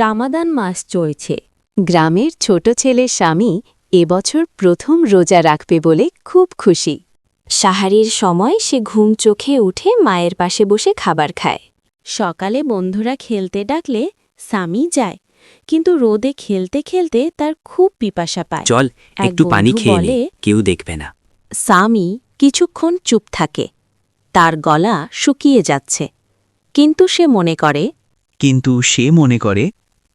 রামাদান মাস চলছে। গ্রামের ছোট ছেলে স্বামী এবছর প্রথম রোজা রাখবে বলে খুব খুশি। সাহারির সময় সে ঘুম চোখে উঠে মায়ের পাশে বসে খাবার খায়। সকালে বন্ধুরা খেলতে ডাকলে স্বামী যায়, কিন্তু রোদে খেলতে খেলতে তার খুব পিপাসা পায়। চল এক একটু পানি বন্ধু খেয়ে নে, বলে, কেউ দেখবে না। স্বামী কিছুক্ষণ চুপ থাকে। তার গলা শুকিয়ে যাচ্ছে, কিন্তু সে মনে করে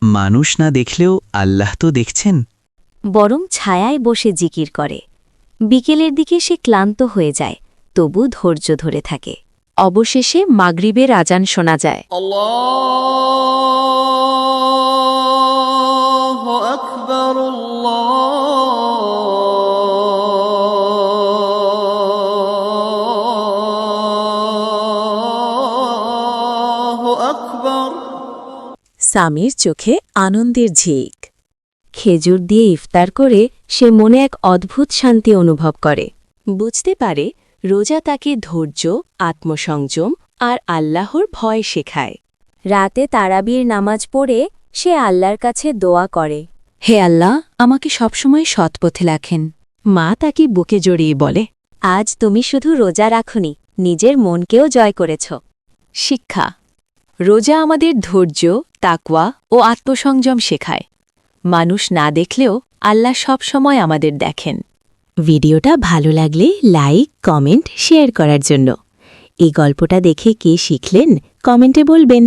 মানুষ না দেখলেও আল্লাহ তো দেখছেন। বরং ছায়ায় বসে জিকির করে। বিকেলের দিকে সে ক্লান্ত হয়ে যায়, তবু ধৈর্য ধরে থাকে। অবশেষে মাগরিবের আজান শোনা যায়। আল্লাহু আকবার, আল্লাহু আকবার। স্বামীর চোখে আনন্দের ঝিক। খেজুর দিয়ে ইফতার করে সে মনে এক অদ্ভুত শান্তি অনুভব করে। বুঝতে পারে রোজা তাকে ধৈর্য, আত্মসংযম আর আল্লাহর ভয় শেখায়। রাতে তারাবির নামাজ পড়ে সে আল্লাহর কাছে দোয়া করে, হে আল্লাহ, আমাকে সবসময় সৎপথে রাখেন। মা তাকে বুকে জড়িয়ে বলে, আজ তুমি শুধু রোজা রাখনি, নিজের মনকেও জয় করেছ। শিক্ষা: রোজা আমাদের ধৈর্য, তাকওয়া ও আত্মসংযম শেখায়। মানুষ না দেখলেও আল্লাহ সবসময় আমাদের দেখেন। ভিডিওটা ভালো লাগলে লাইক, কমেন্ট, শেয়ার করার জন্য। এই গল্পটা দেখে কে শিখলেন কমেন্টে বলবেন।